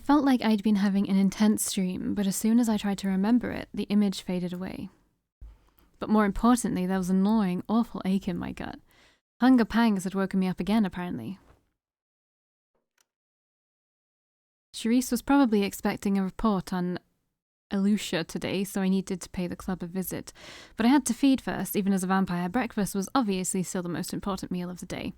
felt like I'd been having an intense dream, but as soon as I tried to remember it, the image faded away. But more importantly, there was an annoying, awful ache in my gut. Hunger pangs had woken me up again, apparently. Charisse was probably expecting a report on Elusia today, so I needed to pay the club a visit. But I had to feed first, even as a vampire. Breakfast was obviously still the most important meal of the day.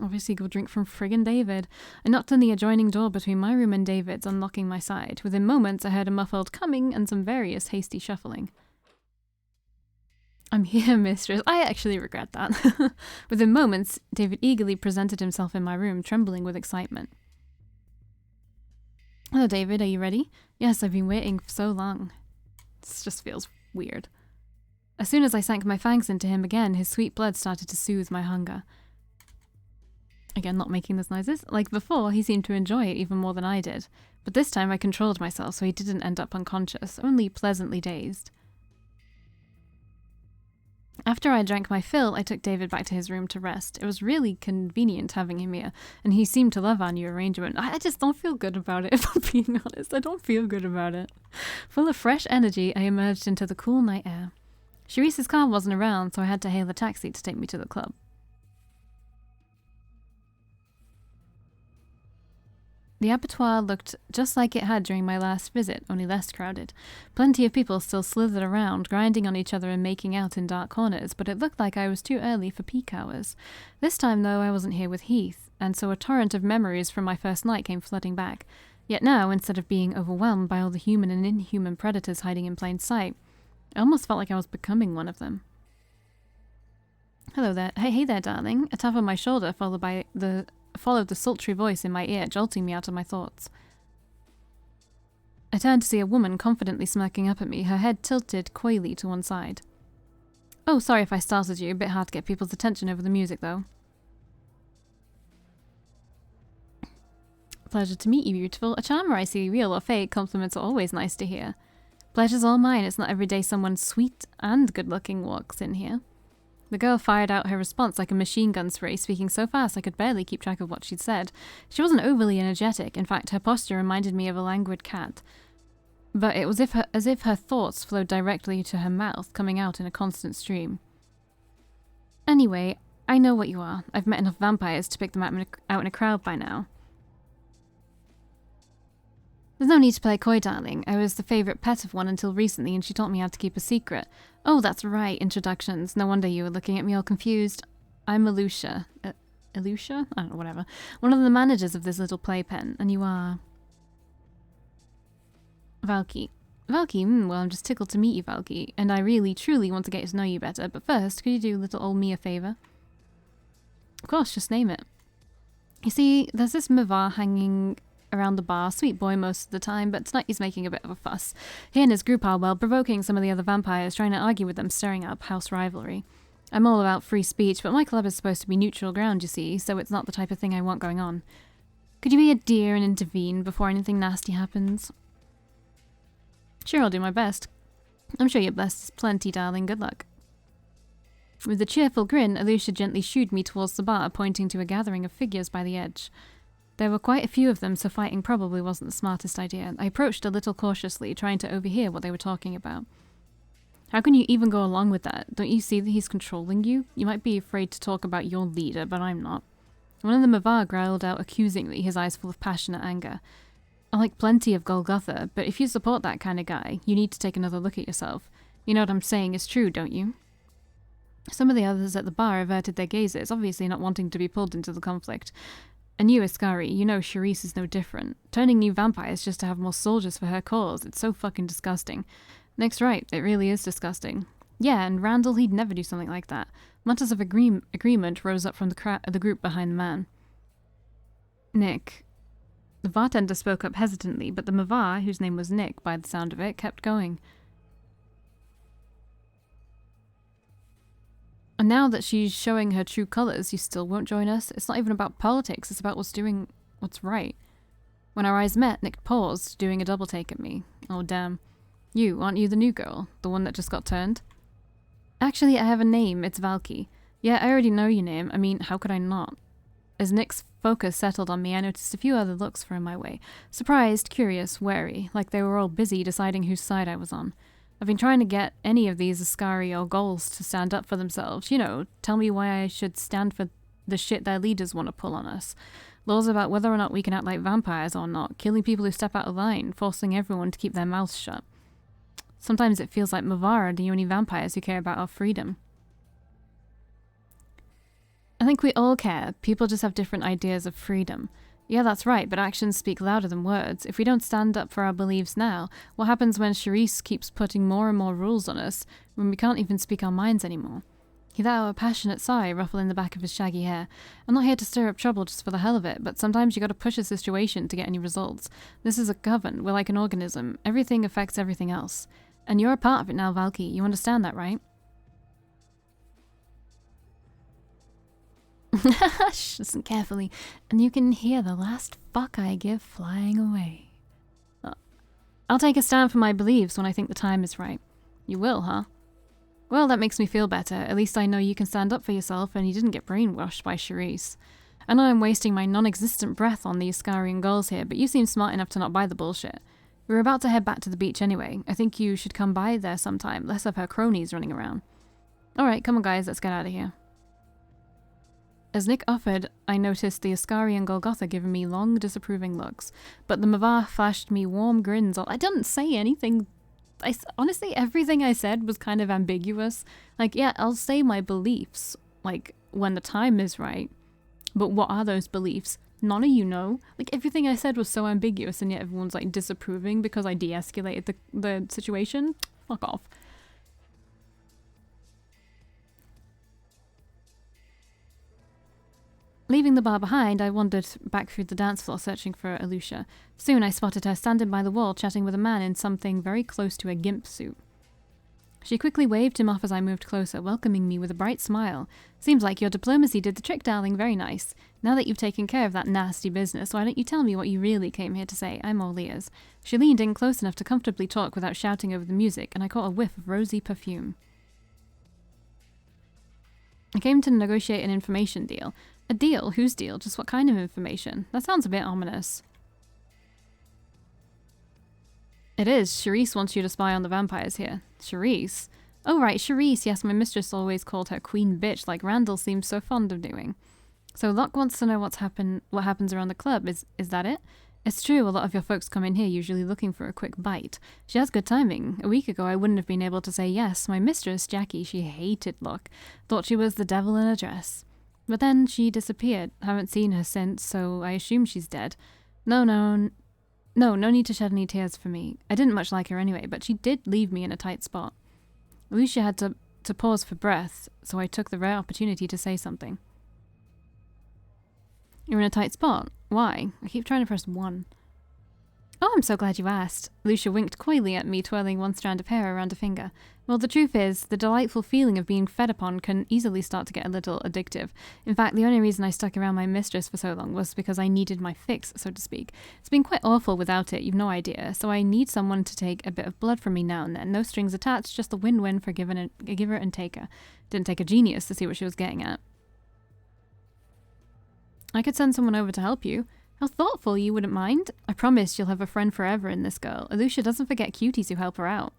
Obviously go drink from friggin' David. I knocked on the adjoining door between my room and David's, unlocking my side. Within moments, I heard a muffled coming and some various hasty shuffling. I'm here, mistress. I actually regret that. Within moments, David eagerly presented himself in my room, trembling with excitement. Hello, David. Are you ready? Yes, I've been waiting for so long. This just feels weird. As soon as I sank my fangs into him again, his sweet blood started to soothe my hunger. Again, not making those noises. Like before, he seemed to enjoy it even more than I did. But this time I controlled myself so he didn't end up unconscious, only pleasantly dazed. After I drank my fill, I took David back to his room to rest. It was really convenient having him here, and he seemed to love our new arrangement. I just don't feel good about it, if I'm being honest. I don't feel good about it. Full of fresh energy, I emerged into the cool night air. Charisse's car wasn't around, so I had to hail a taxi to take me to the club. The abattoir looked just like it had during my last visit, only less crowded. Plenty of people still slithered around, grinding on each other and making out in dark corners, but it looked like I was too early for peak hours. This time, though, I wasn't here with Heath, and so a torrent of memories from my first night came flooding back. Yet now, instead of being overwhelmed by all the human and inhuman predators hiding in plain sight, I almost felt like I was becoming one of them. Hello there. Hey there, darling. A tap on my shoulder, followed the sultry voice in my ear, jolting me out of my thoughts. I turned to see a woman confidently smirking up at me, her head tilted coyly to one side. Oh, sorry if I startled you. A bit hard to get people's attention over the music, though. Pleasure to meet you, beautiful. A charmer, I see. Real or fake, compliments are always nice to hear. Pleasure's all mine. It's not every day someone sweet and good-looking walks in here. The girl fired out her response like a machine gun spray, speaking so fast I could barely keep track of what she'd said. She wasn't overly energetic. In fact, her posture reminded me of a languid cat. But it was as if her thoughts flowed directly to her mouth, coming out in a constant stream. Anyway, I know what you are. I've met enough vampires to pick them out in a crowd by now. There's no need to play coy, darling. I was the favourite pet of one until recently, and she taught me how to keep a secret. Oh, that's right, introductions. No wonder you were looking at me all confused. I'm Elusia. Elusia? I don't know, whatever. One of the managers of this little playpen, and you are... Valkii. Valkii? Well, I'm just tickled to meet you, Valkii, and I really, truly want to get to know you better, but first, could you do little old me a favour? Of course, just name it. You see, there's this Mavar hanging around the bar, sweet boy most of the time, but tonight he's making a bit of a fuss. He and his group are, well, provoking some of the other vampires, trying to argue with them, stirring up house rivalry. I'm all about free speech, but my club is supposed to be neutral ground, you see, so it's not the type of thing I want going on. Could you be a dear and intervene before anything nasty happens? Sure, I'll do my best. I'm sure you're blessed plenty, darling. Good luck. With a cheerful grin, Elusia gently shooed me towards the bar, pointing to a gathering of figures by the edge. There were quite a few of them, so fighting probably wasn't the smartest idea. I approached a little cautiously, trying to overhear what they were talking about. How can you even go along with that? Don't you see that he's controlling you? You might be afraid to talk about your leader, but I'm not. One of the Mavar growled out accusingly, his eyes full of passionate anger. I like plenty of Golgotha, but if you support that kind of guy, you need to take another look at yourself. You know what I'm saying is true, don't you? Some of the others at the bar averted their gazes, obviously not wanting to be pulled into the conflict. And you, Ascari, you know Charisse is no different. Turning new vampires just to have more soldiers for her cause, it's so fucking disgusting. Nick's right, it really is disgusting. Yeah, and Randall, he'd never do something like that. Mutters of agreement rose up from the group behind the man. Nick. The bartender spoke up hesitantly, but the Mavar, whose name was Nick by the sound of it, kept going. And now that she's showing her true colours, you still won't join us? It's not even about politics, it's about what's right. When our eyes met, Nick paused, doing a double take at me. Oh, damn. You, aren't you the new girl? The one that just got turned? Actually, I have a name. It's Valkii. Yeah, I already know your name. I mean, how could I not? As Nick's focus settled on me, I noticed a few other looks thrown my way. Surprised, curious, wary, like they were all busy deciding whose side I was on. I've been trying to get any of these Ascari or Ghouls to stand up for themselves. You know, tell me why I should stand for the shit their leaders want to pull on us. Laws about whether or not we can act like vampires or not, killing people who step out of line, forcing everyone to keep their mouths shut. Sometimes it feels like Mavar are the only vampires who care about our freedom. I think we all care. People just have different ideas of freedom. Yeah, that's right, but actions speak louder than words. If we don't stand up for our beliefs now, what happens when Charisse keeps putting more and more rules on us when we can't even speak our minds anymore? He let out a passionate sigh, ruffling the back of his shaggy hair. I'm not here to stir up trouble just for the hell of it, but sometimes you gotta push a situation to get any results. This is a coven. We're like an organism. Everything affects everything else. And you're a part of it now, Valkii. You understand that, right? Shh, listen carefully, and you can hear the last fuck I give flying away. I'll take a stand for my beliefs when I think the time is right. You will, huh? Well, that makes me feel better. At least I know you can stand up for yourself and you didn't get brainwashed by Charisse. I know I'm wasting my non-existent breath on the Ascarian Ghouls here, but you seem smart enough to not buy the bullshit. We're about to head back to the beach anyway. I think you should come by there sometime, less of her cronies running around. Alright, come on guys, let's get out of here. As Nick offered, I noticed the Ascarian Golgotha giving me long, disapproving looks, but the Mavar flashed me warm grins. I didn't say anything. Honestly, everything I said was kind of ambiguous. Like, yeah, I'll say my beliefs, like, when the time is right, but what are those beliefs? None of you know. Like, everything I said was so ambiguous, and yet everyone's, like, disapproving because I de-escalated the situation. Fuck off. Leaving the bar behind, I wandered back through the dance floor searching for Elusia. Soon I spotted her standing by the wall chatting with a man in something very close to a gimp suit. She quickly waved him off as I moved closer, welcoming me with a bright smile. Seems like your diplomacy did the trick, darling. Very nice. Now that you've taken care of that nasty business, why don't you tell me what you really came here to say? I'm all ears. She leaned in close enough to comfortably talk without shouting over the music, and I caught a whiff of rosy perfume. I came to negotiate an information deal. A deal? Whose deal? Just what kind of information? That sounds a bit ominous. It is. Charisse wants you to spy on the vampires here. Charisse? Oh right, Charisse. Yes, my mistress always called her Queen Bitch, like Randall seems so fond of doing. So Locke wants to know what happens around the club. Is that it? It's true, a lot of your folks come in here usually looking for a quick bite. She has good timing. A week ago I wouldn't have been able to say yes. My mistress, Jackie, she hated Locke. Thought she was the devil in a dress. But then she disappeared. Haven't seen her since, so I assume she's dead. No need to shed any tears for me. I didn't much like her anyway, but she did leave me in a tight spot. Elusia had to pause for breath, so I took the rare opportunity to say something. You're in a tight spot? Why? I keep trying to press 1. Oh, I'm so glad you asked. Elusia winked coyly at me, twirling one strand of hair around a finger. Well, the truth is, the delightful feeling of being fed upon can easily start to get a little addictive. In fact, the only reason I stuck around my mistress for so long was because I needed my fix, so to speak. It's been quite awful without it, you've no idea, so I need someone to take a bit of blood from me now and then. No strings attached, just a win-win for a giver and taker. Didn't take a genius to see what she was getting at. I could send someone over to help you. How thoughtful, you wouldn't mind? I promise you'll have a friend forever in this girl. Elusia doesn't forget cuties who help her out.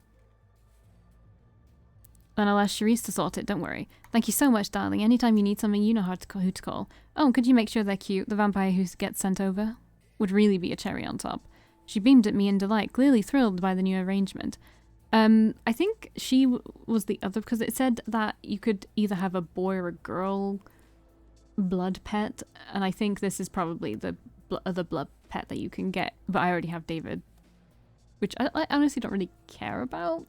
Then I'll ask Charisse to sort it, don't worry. Thank you so much, darling. Anytime you need something, you know who to call. Oh, and could you make sure they're cute? The vampire who gets sent over would really be a cherry on top. She beamed at me in delight, clearly thrilled by the new arrangement. I think she was the other, because it said that you could either have a boy or a girl blood pet, and I think this is probably the other blood pet that you can get, but I already have David, which I honestly don't really care about.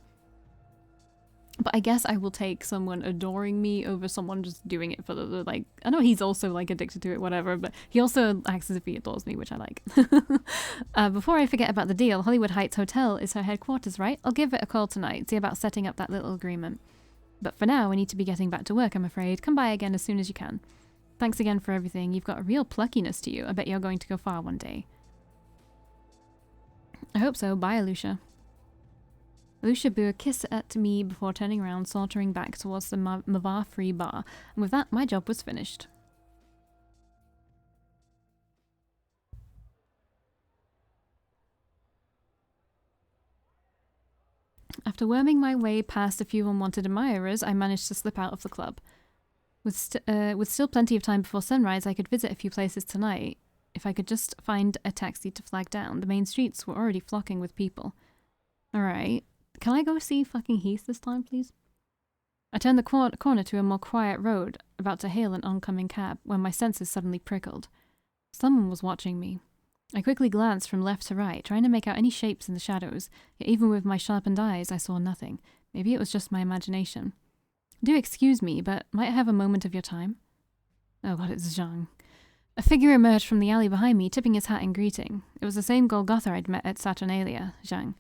But I guess I will take someone adoring me over someone just doing it for the like, I know he's also like addicted to it, whatever, but he also acts as if he adores me, which I like. Before I forget about the deal, Hollywood Heights Hotel is her headquarters, right? I'll give it a call tonight, see about setting up that little agreement. But for now, I need to be getting back to work, I'm afraid. Come by again as soon as you can. Thanks again for everything. You've got a real pluckiness to you. I bet you're going to go far one day. I hope so. Bye, Elusia. Elusia blew a kiss at me before turning around, sauntering back towards the Mavar Free Bar. And with that, my job was finished. After worming my way past a few unwanted admirers, I managed to slip out of the club. With still plenty of time before sunrise, I could visit a few places tonight. If I could just find a taxi to flag down. The main streets were already flocking with people. Alright. Can I go see fucking Heath this time, please? I turned the corner to a more quiet road, about to hail an oncoming cab, when my senses suddenly prickled. Someone was watching me. I quickly glanced from left to right, trying to make out any shapes in the shadows, yet even with my sharpened eyes, I saw nothing. Maybe it was just my imagination. Do excuse me, but might I have a moment of your time? Oh god, it's Zhang. A figure emerged from the alley behind me, tipping his hat in greeting. It was the same Golgotha I'd met at Saturnalia, Zhang.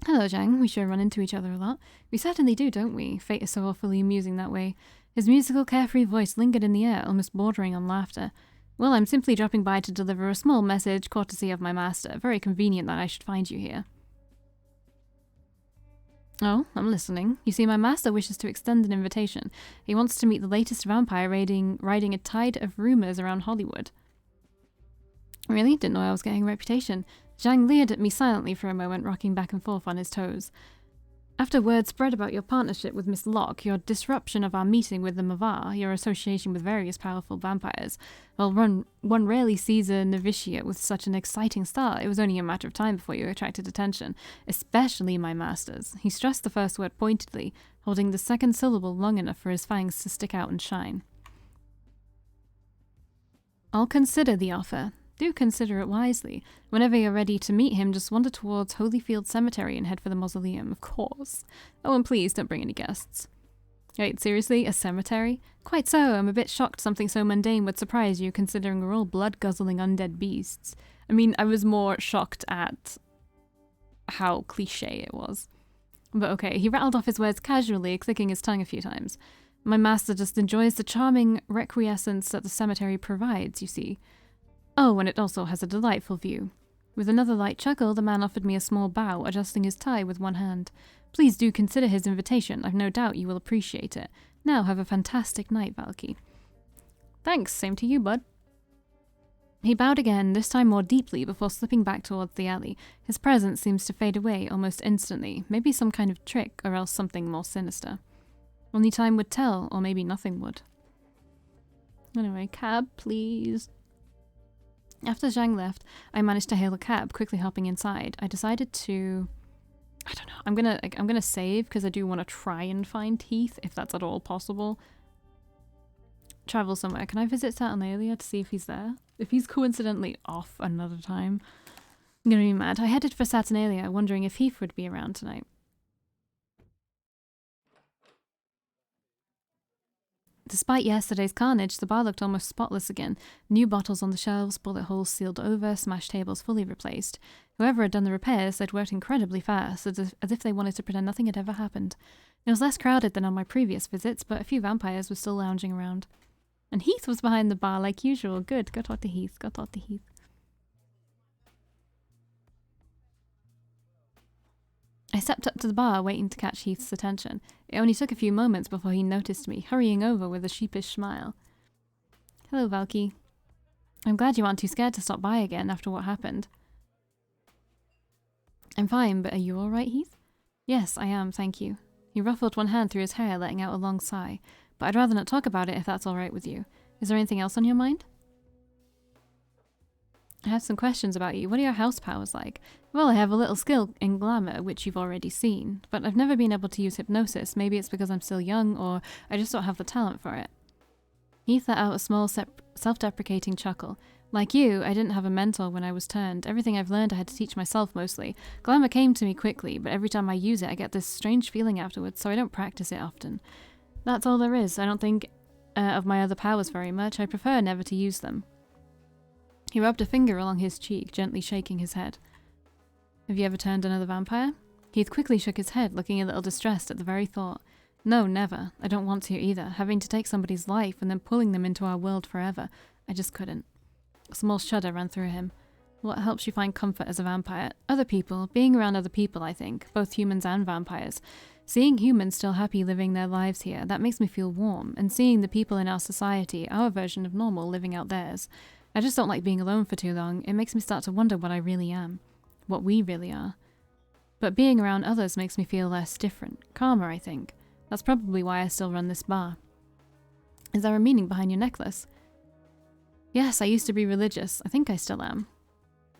Hello, Zhang. We sure run into each other a lot. We certainly do, don't we? Fate is so awfully amusing that way. His musical, carefree voice lingered in the air, almost bordering on laughter. Well, I'm simply dropping by to deliver a small message, courtesy of my master. Very convenient that I should find you here. Oh, I'm listening. You see, my master wishes to extend an invitation. He wants to meet the latest vampire riding a tide of rumors around Hollywood. Really? Didn't know I was getting a reputation. Zhang leered at me silently for a moment, rocking back and forth on his toes. After word spread about your partnership with Miss Locke, your disruption of our meeting with the Mavar, your association with various powerful vampires, well, one rarely sees a novitiate with such an exciting start. It was only a matter of time before you attracted attention, especially my master's. He stressed the first word pointedly, holding the second syllable long enough for his fangs to stick out and shine. I'll consider the offer. Do consider it wisely. Whenever you're ready to meet him, just wander towards Holyfield Cemetery and head for the mausoleum, of course. Oh, and please don't bring any guests. Wait, seriously? A cemetery? Quite so. I'm a bit shocked something so mundane would surprise you, considering we're all blood-guzzling undead beasts. I mean, I was more shocked at how cliché it was. But okay, he rattled off his words casually, clicking his tongue a few times. My master just enjoys the charming requiescence that the cemetery provides, you see. Oh, and it also has a delightful view. With another light chuckle, the man offered me a small bow, adjusting his tie with one hand. Please do consider his invitation. I've no doubt you will appreciate it. Now have a fantastic night, Valkii. Thanks, same to you, bud. He bowed again, this time more deeply, before slipping back towards the alley. His presence seems to fade away almost instantly. Maybe some kind of trick, or else something more sinister. Only time would tell, or maybe nothing would. Anyway, cab, please. After Zhang left, I managed to hail a cab, quickly hopping inside. I decided to... I don't know. I'm gonna save, because I do want to try and find Heath, if that's at all possible. Travel somewhere. Can I visit Saturnalia to see if he's there? If he's coincidentally off another time, I'm gonna be mad. I headed for Saturnalia, wondering if Heath would be around tonight. Despite yesterday's carnage, the bar looked almost spotless again. New bottles on the shelves, bullet holes sealed over, smashed tables fully replaced. Whoever had done the repairs had worked incredibly fast, as if they wanted to pretend nothing had ever happened. It was less crowded than on my previous visits, but a few vampires were still lounging around. And Heath was behind the bar like usual. Good, go talk to Heath, go talk to Heath. I stepped up to the bar, waiting to catch Heath's attention. It only took a few moments before he noticed me, hurrying over with a sheepish smile. Hello, Valkii. I'm glad you aren't too scared to stop by again after what happened. I'm fine, but are you alright, Heath? Yes, I am, thank you. He ruffled one hand through his hair, letting out a long sigh. But I'd rather not talk about it if that's alright with you. Is there anything else on your mind? I have some questions about you. What are your house powers like? Well, I have a little skill in glamour, which you've already seen, but I've never been able to use hypnosis. Maybe it's because I'm still young, or I just don't have the talent for it. Heath let out a small, self-deprecating chuckle. Like you, I didn't have a mentor when I was turned. Everything I've learned I had to teach myself mostly. Glamour came to me quickly, but every time I use it, I get this strange feeling afterwards, so I don't practice it often. That's all there is. I don't think of my other powers very much. I prefer never to use them. He rubbed a finger along his cheek, gently shaking his head. Have you ever turned another vampire? Heath quickly shook his head, looking a little distressed at the very thought. No, never. I don't want to either. Having to take somebody's life and then pulling them into our world forever. I just couldn't. A small shudder ran through him. What helps you find comfort as a vampire? Other people. Being around other people, I think. Both humans and vampires. Seeing humans still happy living their lives here, that makes me feel warm. And seeing the people in our society, our version of normal, living out theirs. I just don't like being alone for too long. It makes me start to wonder what I really am. What we really are. But being around others makes me feel less different, calmer, I think. That's probably why I still run this bar. Is there a meaning behind your necklace? Yes, I used to be religious. I think I still am.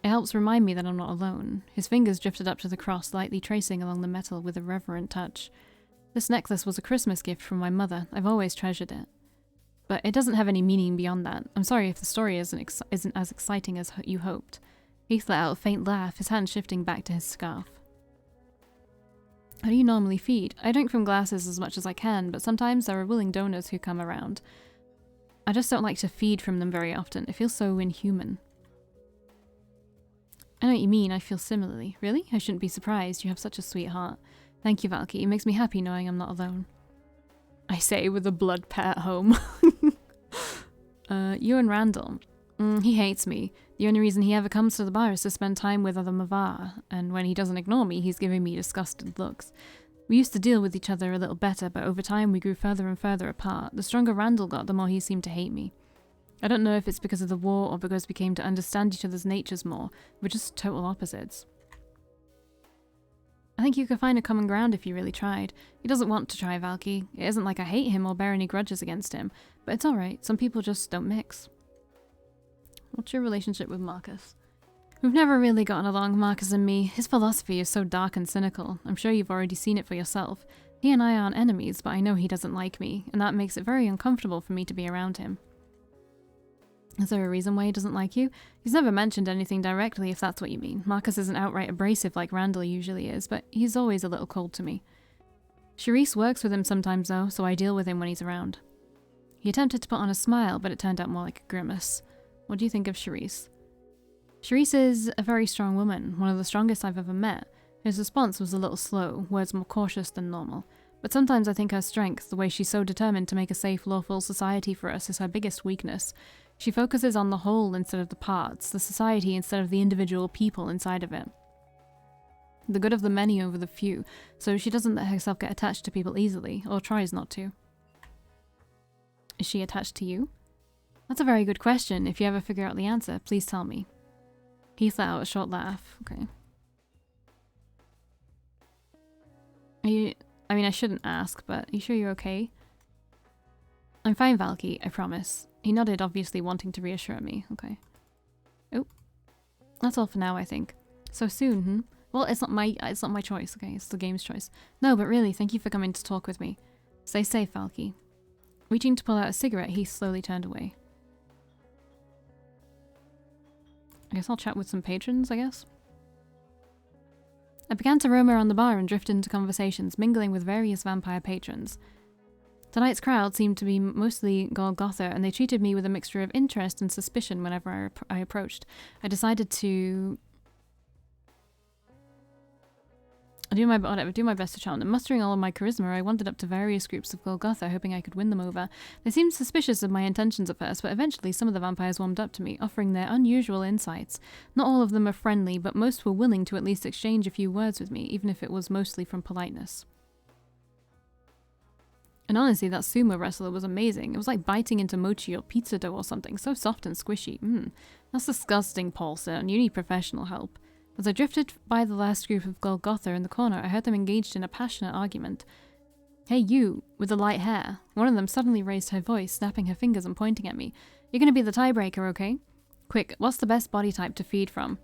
It helps remind me that I'm not alone. His fingers drifted up to the cross, lightly tracing along the metal with a reverent touch. This necklace was a Christmas gift from my mother. I've always treasured it. But it doesn't have any meaning beyond that. I'm sorry if the story isn't as exciting as you hoped. Heath let out a faint laugh, his hand shifting back to his scarf. How do you normally feed? I drink from glasses as much as I can, but sometimes there are willing donors who come around. I just don't like to feed from them very often. It feels so inhuman. I know what you mean, I feel similarly. Really? I shouldn't be surprised. You have such a sweet heart. Thank you, Valkii. It makes me happy knowing I'm not alone. I say with a blood pet at home. You and Randall. He hates me. The only reason he ever comes to the bar is to spend time with other Mavar, and when he doesn't ignore me, he's giving me disgusted looks. We used to deal with each other a little better, but over time we grew further and further apart. The stronger Randall got, the more he seemed to hate me. I don't know if it's because of the war or because we came to understand each other's natures more. We're just total opposites. I think you could find a common ground if you really tried. He doesn't want to try, Valkii. It isn't like I hate him or bear any grudges against him, but it's alright. Some people just don't mix. What's your relationship with Marcus? We've never really gotten along, Marcus and me. His philosophy is so dark and cynical. I'm sure you've already seen it for yourself. He and I aren't enemies, but I know he doesn't like me, and that makes it very uncomfortable for me to be around him. Is there a reason why he doesn't like you? He's never mentioned anything directly, if that's what you mean. Marcus isn't outright abrasive like Randall usually is, but he's always a little cold to me. Charisse works with him sometimes though, so I deal with him when he's around. He attempted to put on a smile, but it turned out more like a grimace. What do you think of Charisse? Charisse is a very strong woman, one of the strongest I've ever met. His response was a little slow, words more cautious than normal. But sometimes I think her strength, the way she's so determined to make a safe, lawful society for us, is her biggest weakness. She focuses on the whole instead of the parts, the society instead of the individual people inside of it. The good of the many over the few, so she doesn't let herself get attached to people easily, or tries not to. Is she attached to you? That's a very good question. If you ever figure out the answer, please tell me. Heath let out a short laugh. Okay. I mean, I shouldn't ask, but are you sure you're okay? I'm fine, Valkii, I promise. He nodded, obviously wanting to reassure me. Okay. Oh. That's all for now, I think. So soon, Well, it's not my choice, okay? It's the game's choice. No, but really, thank you for coming to talk with me. Stay safe, Valkii. Reaching to pull out a cigarette, he slowly turned away. I guess I'll chat with some patrons, I guess? I began to roam around the bar and drift into conversations, mingling with various vampire patrons. Tonight's crowd seemed to be mostly Golgotha, and they treated me with a mixture of interest and suspicion whenever I approached. I decided to do my best to charm them. Mustering all of my charisma, I wandered up to various groups of Golgotha, hoping I could win them over. They seemed suspicious of my intentions at first, but eventually some of the vampires warmed up to me, offering their unusual insights. Not all of them are friendly, but most were willing to at least exchange a few words with me, even if it was mostly from politeness. And honestly, that sumo wrestler was amazing. It was like biting into mochi or pizza dough or something, so soft and squishy. That's disgusting, Paulson. You need professional help. As I drifted by the last group of Golgotha in the corner, I heard them engaged in a passionate argument. Hey, you, with the light hair. One of them suddenly raised her voice, snapping her fingers and pointing at me. You're gonna be the tiebreaker, okay? Quick, what's the best body type to feed from?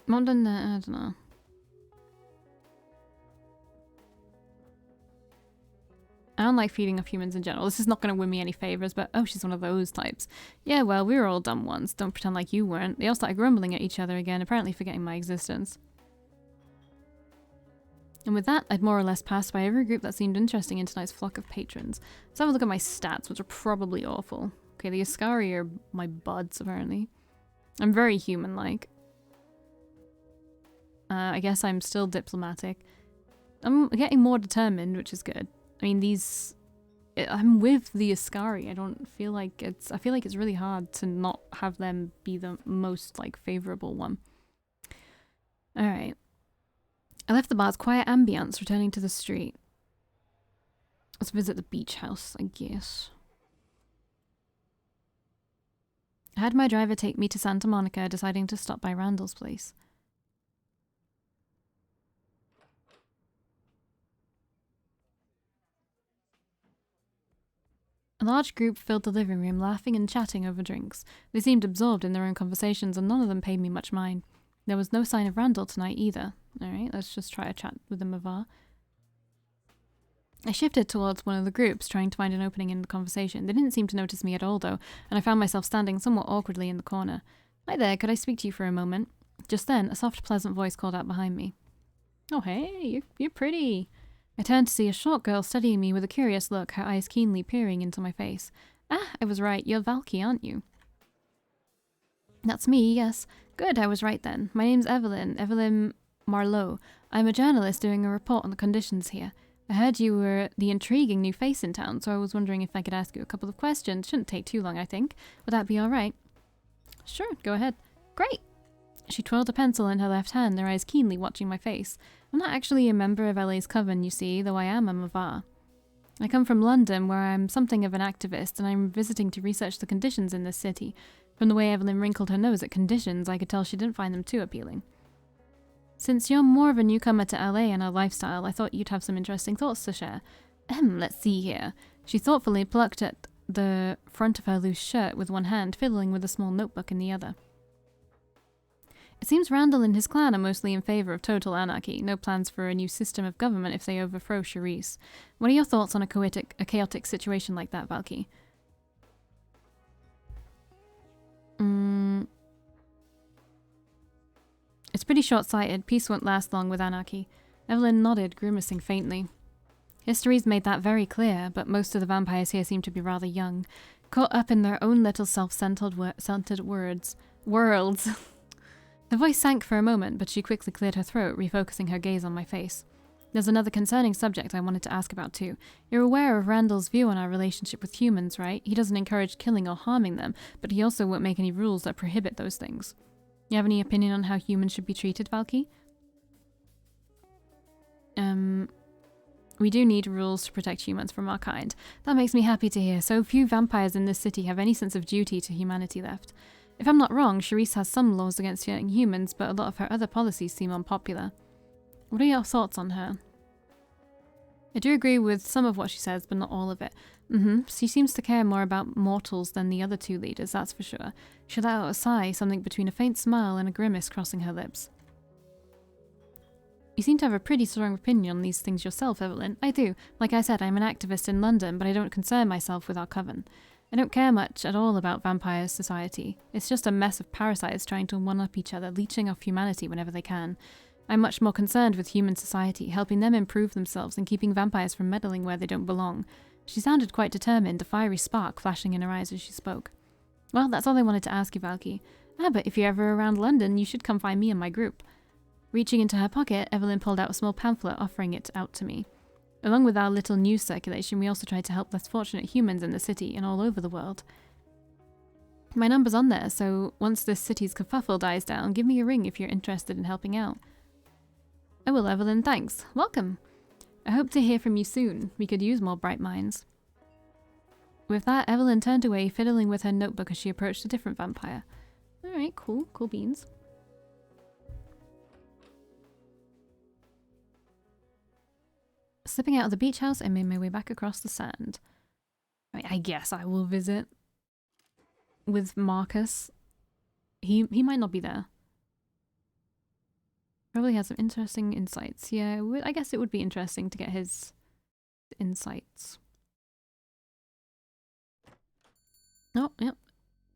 Modern, I don't know. I don't like feeding off humans in general. This is not going to win me any favors, but oh, she's one of those types. Yeah, well, we were all dumb ones. Don't pretend like you weren't. They all started grumbling at each other again, apparently forgetting my existence. And with that, I'd more or less passed by every group that seemed interesting in tonight's flock of patrons. Let's have a look at my stats, which are probably awful. Okay, the Ascari are my buds, apparently. I'm very human-like. I guess I'm still diplomatic. I'm getting more determined, which is good. I mean, I'm with the Ascari. I feel like it's really hard to not have them be the most, like, favorable one. Alright. I left the bar's quiet ambience, returning to the street. Let's visit the beach house, I guess. I had my driver take me to Santa Monica, deciding to stop by Randall's place. A large group filled the living room, laughing and chatting over drinks. They seemed absorbed in their own conversations, and none of them paid me much mind. There was no sign of Randall tonight either. Alright, let's just try a chat with them of our. I shifted towards one of the groups, trying to find an opening in the conversation. They didn't seem to notice me at all, though, and I found myself standing somewhat awkwardly in the corner. Hi there, could I speak to you for a moment? Just then, a soft, pleasant voice called out behind me. Oh, hey, you're pretty. I turned to see a short girl studying me with a curious look, her eyes keenly peering into my face. Ah, I was right. You're Valkii, aren't you? That's me, yes. Good, I was right then. My name's Evelyn Marlowe. I'm a journalist doing a report on the conditions here. I heard you were the intriguing new face in town, so I was wondering if I could ask you a couple of questions. Shouldn't take too long, I think. Would that be all right? Sure, go ahead. Great! She twirled a pencil in her left hand, their eyes keenly watching my face. I'm not actually a member of LA's Coven, you see, though I am a Mavar. I come from London, where I'm something of an activist, and I'm visiting to research the conditions in this city. From the way Evelyn wrinkled her nose at conditions, I could tell she didn't find them too appealing. Since you're more of a newcomer to LA and our lifestyle, I thought you'd have some interesting thoughts to share. Let's see here. She thoughtfully plucked at the front of her loose shirt with one hand, fiddling with a small notebook in the other. It seems Randall and his clan are mostly in favour of total anarchy, no plans for a new system of government if they overthrow Charisse. What are your thoughts on a chaotic situation like that, Valkii? It's pretty short-sighted. Peace won't last long with anarchy. Evelyn nodded, grimacing faintly. History's made that very clear, but most of the vampires here seem to be rather young, caught up in their own little self-centered worlds. The voice sank for a moment, but she quickly cleared her throat, refocusing her gaze on my face. There's another concerning subject I wanted to ask about too. You're aware of Randall's view on our relationship with humans, right? He doesn't encourage killing or harming them, but he also won't make any rules that prohibit those things. You have any opinion on how humans should be treated, Valkii? We do need rules to protect humans from our kind. That makes me happy to hear. So few vampires in this city have any sense of duty to humanity left. If I'm not wrong, Charisse has some laws against hurting humans, but a lot of her other policies seem unpopular. What are your thoughts on her? I do agree with some of what she says, but not all of it. She seems to care more about mortals than the other two leaders, that's for sure. She let out a sigh, something between a faint smile and a grimace crossing her lips. You seem to have a pretty strong opinion on these things yourself, Evelyn. I do. Like I said, I'm an activist in London, but I don't concern myself with our coven. I don't care much at all about vampire society. It's just a mess of parasites trying to one-up each other, leeching off humanity whenever they can. I'm much more concerned with human society, helping them improve themselves and keeping vampires from meddling where they don't belong. She sounded quite determined, a fiery spark flashing in her eyes as she spoke. Well, that's all I wanted to ask you, Valkii. But if you're ever around London, you should come find me and my group. Reaching into her pocket, Evelyn pulled out a small pamphlet, offering it out to me. Along with our little news circulation, we also tried to help less fortunate humans in the city and all over the world. My number's on there, so once this city's kerfuffle dies down, give me a ring if you're interested in helping out. I will, Evelyn, thanks. Welcome. I hope to hear from you soon. We could use more bright minds. With that, Evelyn turned away, fiddling with her notebook as she approached a different vampire. Alright, cool. Cool beans. Slipping out of the beach house, I made my way back across the sand. I guess I will visit with Marcus. He might not be there. Probably has some interesting insights. Yeah, I guess it would be interesting to get his insights. Oh, yep.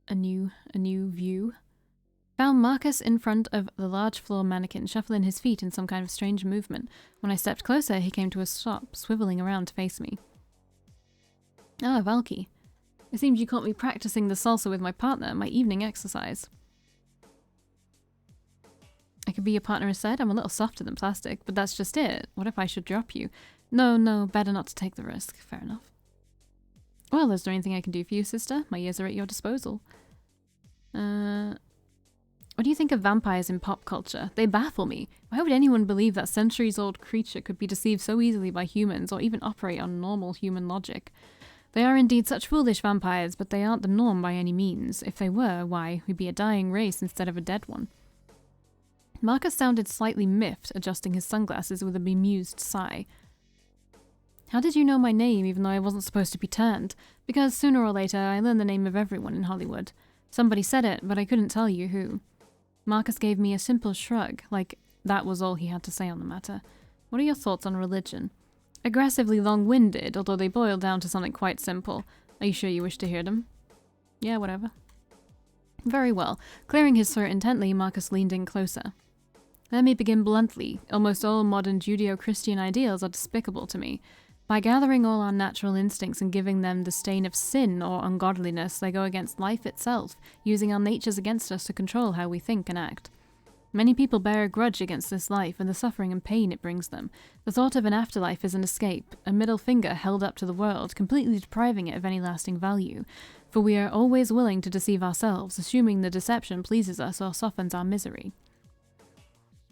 A new view. Found Marcus in front of the large floor mannequin, shuffling his feet in some kind of strange movement. When I stepped closer, he came to a stop, swiveling around to face me. Ah, Valkii. It seems you caught me practicing the salsa with my partner, my evening exercise. I could be your partner instead. I'm a little softer than plastic, but that's just it. What if I should drop you? No, better not to take the risk. Fair enough. Well, is there anything I can do for you, sister? My ears are at your disposal. What do you think of vampires in pop culture? They baffle me. Why would anyone believe that centuries-old creature could be deceived so easily by humans or even operate on normal human logic? They are indeed such foolish vampires, but they aren't the norm by any means. If they were, why, we'd be a dying race instead of a dead one. Marcus sounded slightly miffed, adjusting his sunglasses with a bemused sigh. How did you know my name, even though I wasn't supposed to be turned? Because sooner or later I learn the name of everyone in Hollywood. Somebody said it, but I couldn't tell you who. Marcus gave me a simple shrug, like that was all he had to say on the matter. What are your thoughts on religion? Aggressively long-winded, although they boil down to something quite simple. Are you sure you wish to hear them? Yeah, whatever. Very well. Clearing his throat intently, Marcus leaned in closer. Let me begin bluntly. Almost all modern Judeo-Christian ideals are despicable to me. By gathering all our natural instincts and giving them the stain of sin or ungodliness, they go against life itself, using our natures against us to control how we think and act. Many people bear a grudge against this life and the suffering and pain it brings them. The thought of an afterlife is an escape, a middle finger held up to the world, completely depriving it of any lasting value. For we are always willing to deceive ourselves, assuming the deception pleases us or softens our misery.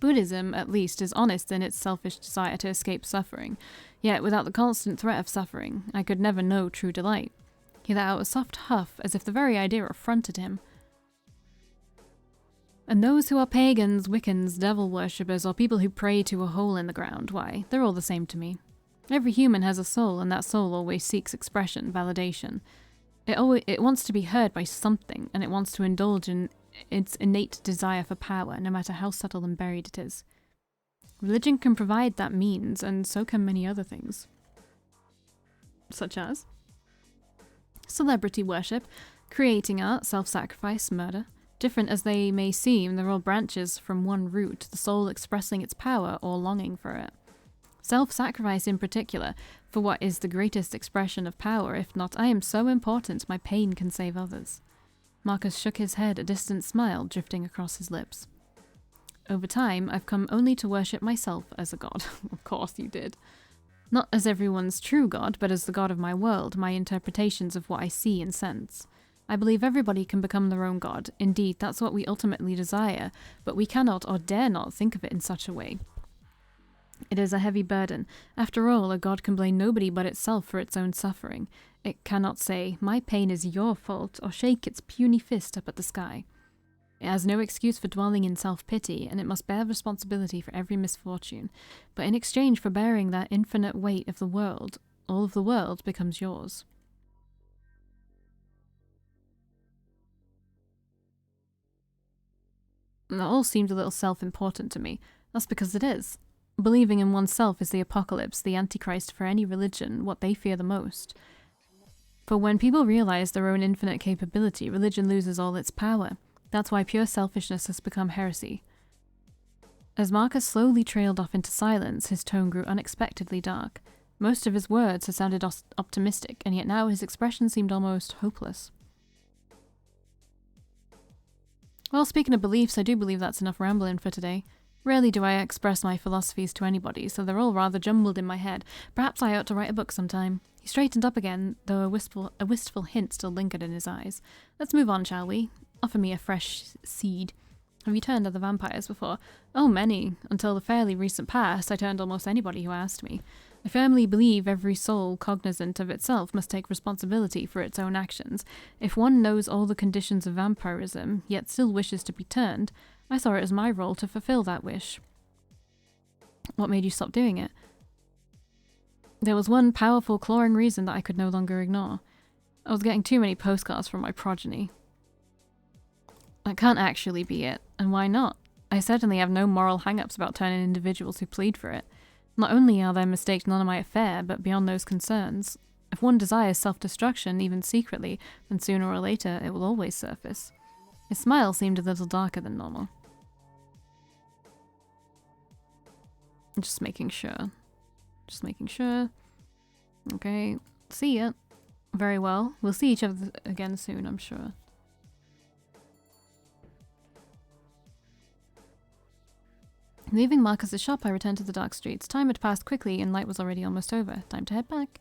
Buddhism, at least, is honest in its selfish desire to escape suffering. Yet, without the constant threat of suffering, I could never know true delight. He let out a soft huff, as if the very idea affronted him. And those who are pagans, Wiccans, devil worshippers, or people who pray to a hole in the ground, why, they're all the same to me. Every human has a soul, and that soul always seeks expression, validation. It wants to be heard by something, and it wants to indulge in its innate desire for power, no matter how subtle and buried it is. Religion can provide that means, and so can many other things. Such as celebrity worship, creating art, self-sacrifice, murder. Different as they may seem, they're all branches from one root, the soul expressing its power or longing for it. Self-sacrifice in particular, for what is the greatest expression of power, if not, I am so important my pain can save others. Marcus shook his head, a distant smile drifting across his lips. Over time, I've come only to worship myself as a god. Of course you did. Not as everyone's true god, but as the god of my world, my interpretations of what I see and sense. I believe everybody can become their own god. Indeed, that's what we ultimately desire, but we cannot or dare not think of it in such a way. It is a heavy burden. After all, a god can blame nobody but itself for its own suffering. It cannot say, my pain is your fault, or shake its puny fist up at the sky. It has no excuse for dwelling in self-pity, and it must bear responsibility for every misfortune. But in exchange for bearing that infinite weight of the world, all of the world becomes yours. That all seemed a little self-important to me. That's because it is. Believing in oneself is the apocalypse, the antichrist for any religion, what they fear the most. For when people realize their own infinite capability, religion loses all its power. That's why pure selfishness has become heresy. As Marcus slowly trailed off into silence, his tone grew unexpectedly dark. Most of his words had sounded optimistic, and yet now his expression seemed almost hopeless. Well, speaking of beliefs, I do believe that's enough rambling for today. Rarely do I express my philosophies to anybody, so they're all rather jumbled in my head. Perhaps I ought to write a book sometime. He straightened up again, though a wistful hint still lingered in his eyes. Let's move on, shall we? Offer me a fresh seed. Have you turned other vampires before? Oh, many. Until the fairly recent past, I turned almost anybody who asked me. I firmly believe every soul cognizant of itself must take responsibility for its own actions. If one knows all the conditions of vampirism, yet still wishes to be turned, I saw it as my role to fulfill that wish. What made you stop doing it? There was one powerful, clawing reason that I could no longer ignore. I was getting too many postcards from my progeny. That can't actually be it, and why not? I certainly have no moral hang-ups about turning individuals who plead for it. Not only are their mistakes none of my affair, but beyond those concerns. If one desires self-destruction, even secretly, then sooner or later it will always surface. His smile seemed a little darker than normal. Just making sure. Just making sure. Okay, see ya. Very well. We'll see each other again soon, I'm sure. Leaving Marcus's shop, I returned to the dark streets. Time had passed quickly and light was already almost over. Time to head back.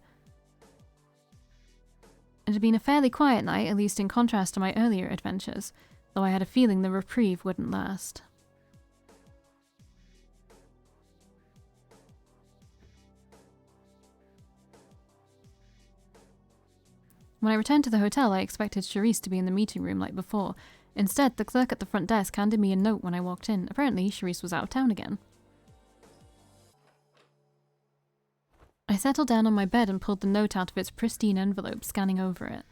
It had been a fairly quiet night, at least in contrast to my earlier adventures, though I had a feeling the reprieve wouldn't last. When I returned to the hotel, I expected Charisse to be in the meeting room like before. Instead, the clerk at the front desk handed me a note when I walked in. Apparently, Charisse was out of town again. I settled down on my bed and pulled the note out of its pristine envelope, scanning over it.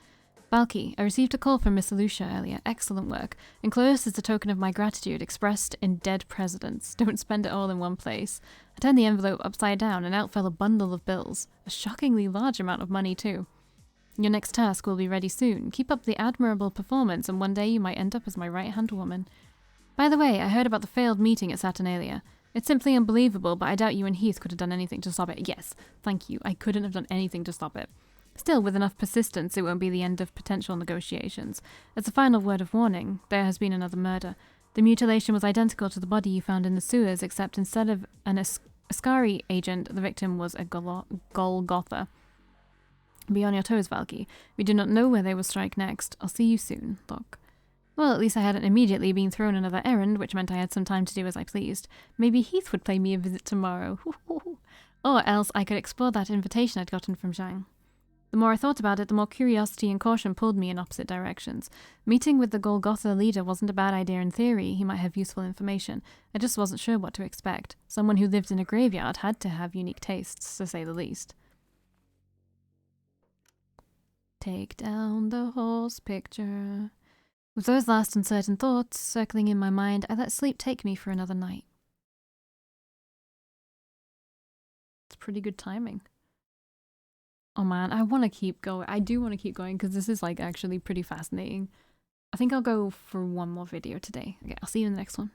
Valkii, I received a call from Miss Elusia earlier. Excellent work. Enclosed is a token of my gratitude, expressed in dead presidents. Don't spend it all in one place. I turned the envelope upside down and out fell a bundle of bills. A shockingly large amount of money, too. Your next task will be ready soon. Keep up the admirable performance and one day you might end up as my right-hand woman. By the way, I heard about the failed meeting at Saturnalia. It's simply unbelievable, but I doubt you and Heath could have done anything to stop it. Yes, thank you. I couldn't have done anything to stop it. Still, with enough persistence, it won't be the end of potential negotiations. As a final word of warning, there has been another murder. The mutilation was identical to the body you found in the sewers, except instead of an Ascari agent, the victim was a Golgotha. Be on your toes, Valkii. We do not know where they will strike next. I'll see you soon. Look. Well, at least I hadn't immediately been thrown another errand, which meant I had some time to do as I pleased. Maybe Heath would pay me a visit tomorrow. Or else I could explore that invitation I'd gotten from Zhang. The more I thought about it, the more curiosity and caution pulled me in opposite directions. Meeting with the Golgotha leader wasn't a bad idea in theory. He might have useful information. I just wasn't sure what to expect. Someone who lived in a graveyard had to have unique tastes, to say the least. Take down the horse picture. With those last uncertain thoughts circling in my mind, I let sleep take me for another night. It's pretty good timing. Oh man, I want to keep going. I do want to keep going because this is like actually pretty fascinating. I think I'll go for one more video today. Okay, I'll see you in the next one.